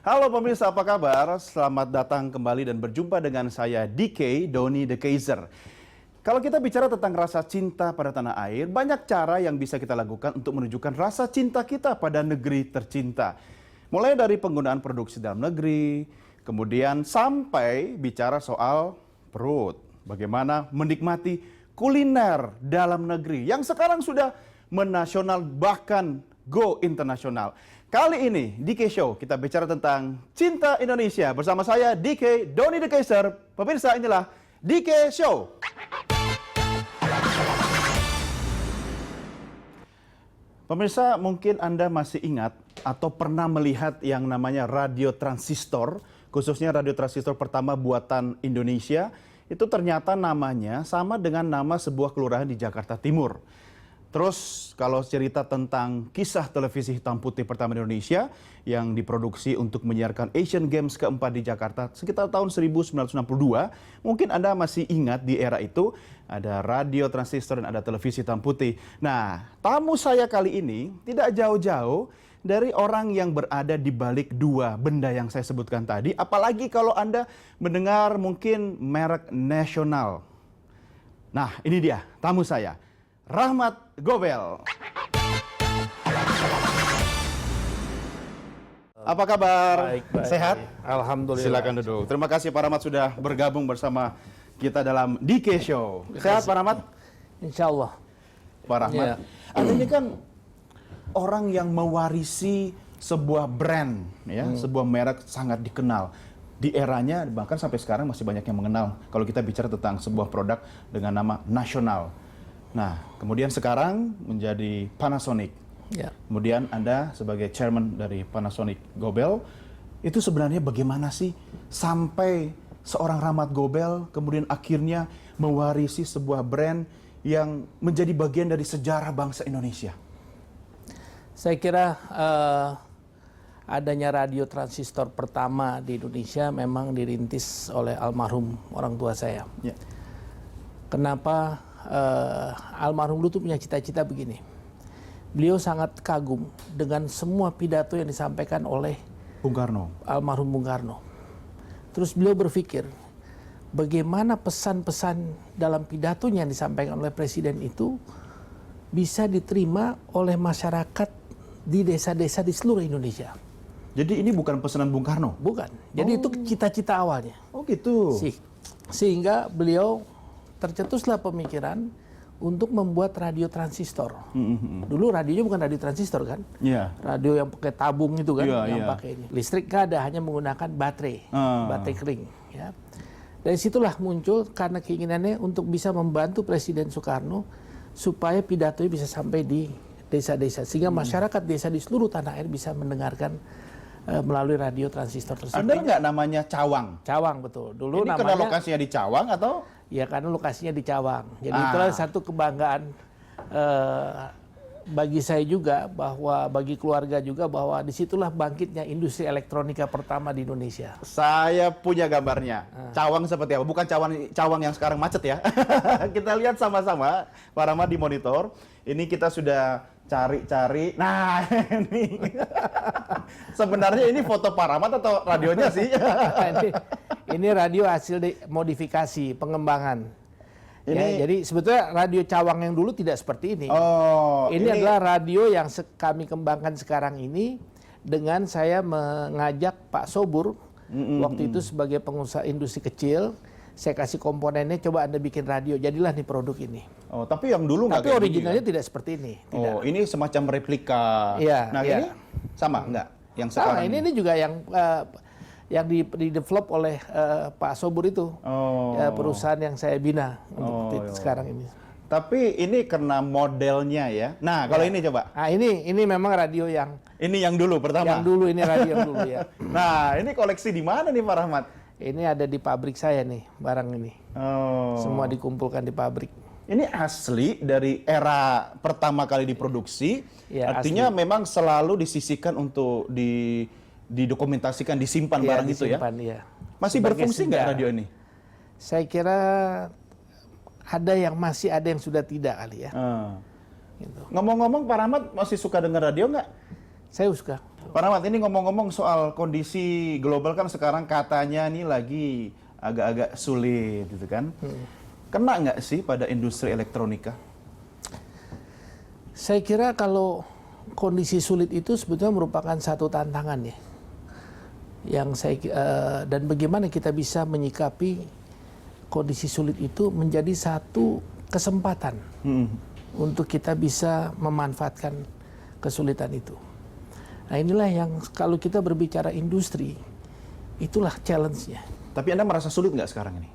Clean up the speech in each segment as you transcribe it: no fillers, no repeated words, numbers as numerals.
Halo pemirsa, apa kabar? Selamat datang kembali dan berjumpa dengan saya DK, Doni The Kaiser. Kalau kita bicara tentang rasa cinta pada tanah air, banyak cara yang bisa kita lakukan untuk menunjukkan rasa cinta kita pada negeri tercinta. Mulai dari penggunaan produksi dalam negeri, kemudian sampai bicara soal perut. Bagaimana menikmati kuliner dalam negeri yang sekarang sudah menasional bahkan go internasional. Kali ini DK Show kita bicara tentang cinta Indonesia bersama saya DK Doni The Kaiser. Pemirsa, inilah DK Show. Pemirsa, mungkin Anda masih ingat atau pernah melihat yang namanya radio transistor, khususnya radio transistor pertama buatan Indonesia. Itu ternyata namanya sama dengan nama sebuah kelurahan di Jakarta Timur. Terus kalau cerita tentang kisah televisi hitam putih pertama di Indonesia yang diproduksi untuk menyiarkan Asian Games keempat di Jakarta sekitar tahun 1962, mungkin Anda masih ingat di era itu ada radio transistor dan ada televisi hitam putih. Nah, tamu saya kali ini tidak jauh-jauh dari orang yang berada di balik dua benda yang saya sebutkan tadi, apalagi kalau Anda mendengar mungkin merek nasional. Nah, ini dia tamu saya, Rahmat Gobel. Apa kabar? Baik, baik. Sehat? Alhamdulillah. Silakan duduk. Terima kasih Pak Rahmat sudah bergabung bersama kita dalam DK Show. Sehat Pak Rahmat? Insya Allah. Pak Rahmat. Anda ini kan orang yang mewarisi sebuah brand, ya, sebuah merek sangat dikenal. Di eranya bahkan sampai sekarang masih banyak yang mengenal kalau kita bicara tentang sebuah produk dengan nama nasional. Nah, kemudian sekarang menjadi Panasonic. Ya. Kemudian Anda sebagai chairman dari Panasonic Gobel, itu sebenarnya bagaimana sih sampai seorang Rahmat Gobel kemudian akhirnya mewarisi sebuah brand yang menjadi bagian dari sejarah bangsa Indonesia? Saya kira adanya radio transistor pertama di Indonesia memang dirintis oleh almarhum orang tua saya. Ya. Kenapa almarhum dulu tuh punya cita-cita begini. Beliau sangat kagum dengan semua pidato yang disampaikan oleh Bung Karno. almarhum Bung Karno. Terus beliau berpikir, bagaimana pesan-pesan dalam pidatonya yang disampaikan oleh Presiden itu bisa diterima oleh masyarakat di desa-desa di seluruh Indonesia. Jadi ini bukan pesanan Bung Karno? Bukan. Jadi itu cita-cita awalnya. Oh gitu. Sehingga beliau tercetuslah pemikiran untuk membuat radio transistor. Dulu radionya bukan radio transistor kan? Iya. Radio yang pakai tabung itu kan, Iya, yang iya. pakai ini. Listrik nggak ada, hanya menggunakan baterai, baterai kering. Ya. Dari situlah muncul karena keinginannya untuk bisa membantu Presiden Soekarno supaya pidatonya bisa sampai di desa-desa, sehingga masyarakat desa di seluruh tanah air bisa mendengarkan melalui radio transistor tersebut. Anda nggak namanya Cawang? Cawang, betul. Dulu Ini namanya, karena lokasinya di Cawang atau? ya karena lokasinya di Cawang. Jadi itulah satu kebanggaan bagi saya juga, bahwa bagi keluarga juga, bahwa disitulah bangkitnya industri elektronika pertama di Indonesia. Saya punya gambarnya. Cawang seperti apa? Bukan Cawang yang sekarang macet ya. Kita lihat sama-sama, Pak Rahmat, di monitor. Ini kita sudah cari-cari. Nah, ini. Sebenarnya ini foto Pak Rahmat atau radionya sih? Ini radio hasil modifikasi, pengembangan. Ini, ya, jadi sebetulnya radio Cawang yang dulu tidak seperti ini. Oh, ini adalah radio yang kami kembangkan sekarang ini dengan saya mengajak Pak Sobur waktu itu sebagai pengusaha industri kecil. Saya kasih komponennya, coba Anda bikin radio, jadilah nih produk ini. Oh, tapi yang dulu nggak Tapi kayak originalnya gini, kan? tidak seperti ini. Tidak. Oh, ini semacam replika. Iya, Nah, iya. ini sama nggak? Yang Nah, sekarang ini juga yang di-develop oleh Pak Sobur itu, perusahaan yang saya bina untuk sekarang ini. Tapi ini karena modelnya ya. Nah, kalau ini coba. Nah, ini memang radio yang Dulu pertama. Yang dulu, ini radio yang dulu ya. Nah, ini koleksi di mana nih Pak Rahmat? Ini ada di pabrik saya nih, barang ini. Oh. Semua dikumpulkan di pabrik. Ini asli dari era pertama kali diproduksi. Ya, artinya asli. memang selalu disisihkan untuk didokumentasikan, disimpan barang itu ya. Iya. Masih Sebagai berfungsi nggak sejarah. radio ini? Saya kira ada yang masih, ada yang sudah tidak kali ya. Ah. Gitu. Ngomong-ngomong, Pak Rahmat masih suka dengar radio nggak? Saya suka. Pak Rahmat, ini ngomong-ngomong soal kondisi global kan sekarang katanya nih lagi agak-agak sulit gitu kan. Kena nggak sih pada industri elektronika? Saya kira kalau kondisi sulit itu sebetulnya merupakan satu tantangan ya. Dan bagaimana kita bisa menyikapi kondisi sulit itu menjadi satu kesempatan untuk kita bisa memanfaatkan kesulitan itu. Nah inilah yang kalau kita berbicara industri, itulah challenge-nya. Tapi Anda merasa sulit nggak sekarang ini?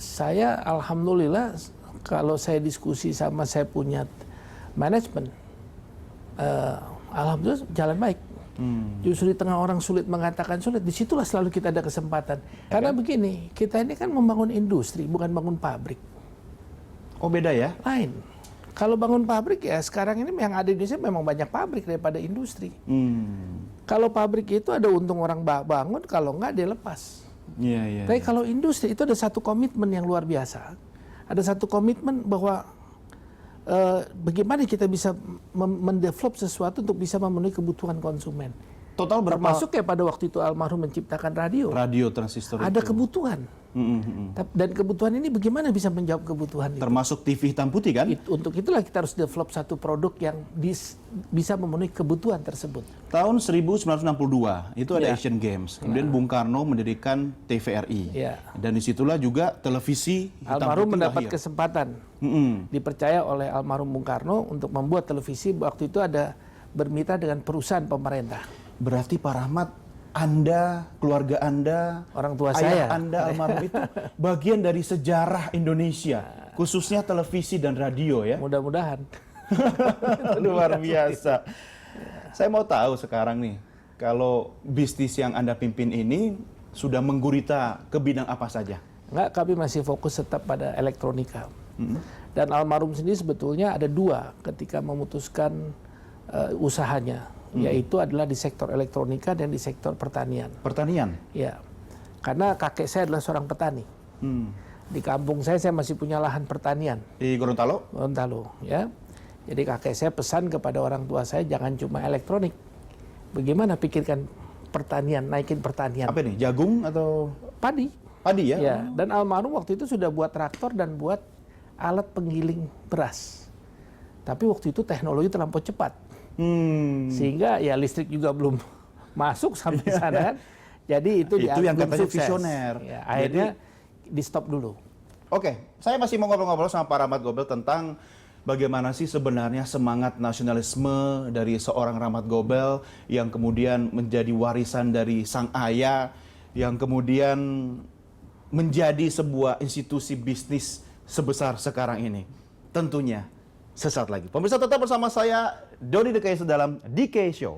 Saya alhamdulillah kalau saya diskusi sama saya punya manajemen, alhamdulillah jalan baik. Justru di tengah orang sulit mengatakan sulit, disitulah selalu kita ada kesempatan. Karena begini, kita ini kan membangun industri, bukan bangun pabrik. Oh beda ya? Lain. Kalau bangun pabrik ya sekarang ini yang ada di Indonesia memang banyak pabrik daripada industri. Kalau pabrik itu ada untung orang bangun, kalau enggak dia lepas. Tapi kalau industri itu ada satu komitmen yang luar biasa. Ada satu komitmen bahwa bagaimana kita bisa mendevelop sesuatu untuk bisa memenuhi kebutuhan konsumen. Total berapa? Termasuk ya pada waktu itu almarhum menciptakan radio. Radio transistor ada itu. Kebutuhan. Dan kebutuhan ini bagaimana bisa menjawab kebutuhan itu? Termasuk TV hitam putih kan? Untuk itulah kita harus develop satu produk yang bisa memenuhi kebutuhan tersebut. Tahun 1962 itu ada Asian Games. Kemudian Bung Karno mendirikan TVRI. Dan disitulah juga televisi hitam almarhum putih mendapat lahir. kesempatan. Dipercaya oleh almarhum Bung Karno untuk membuat televisi. Waktu itu ada bermitra dengan perusahaan pemerintah. Berarti Pak Rahmat, Anda, keluarga Anda, orang tua ayah saya, Anda almarhum itu bagian dari sejarah Indonesia, khususnya televisi dan radio ya. Mudah-mudahan. Luar biasa. Saya mau tahu sekarang nih, kalau bisnis yang Anda pimpin ini sudah menggurita ke bidang apa saja? Enggak, kami masih fokus tetap pada elektronika. Dan almarhum sendiri sebetulnya ada dua ketika memutuskan usahanya. Yaitu adalah di sektor elektronika dan di sektor pertanian. Pertanian? Ya, karena kakek saya adalah seorang petani. Di kampung saya masih punya lahan pertanian. Di Gorontalo? Gorontalo, ya. Jadi kakek saya pesan kepada orang tua saya jangan cuma elektronik. Bagaimana pikirkan pertanian, naikin pertanian. Apa nih, jagung atau? Padi. Padi ya? Ya, dan almarhum waktu itu sudah buat traktor dan buat alat penggiling beras. Tapi waktu itu teknologi terlampau cepat. Sehingga ya listrik juga belum masuk sampai sana kan. Jadi itu yang katanya sukses. visioner. Ya, akhirnya di stop dulu. Oke, saya masih mau ngobrol-ngobrol sama Pak Rahmat Gobel tentang bagaimana sih sebenarnya semangat nasionalisme dari seorang Rahmat Gobel yang kemudian menjadi warisan dari sang ayah, yang kemudian menjadi sebuah institusi bisnis sebesar sekarang ini. Tentunya sesaat lagi. Pemirsa tetap bersama saya, Dodi DKI dalam DK Show.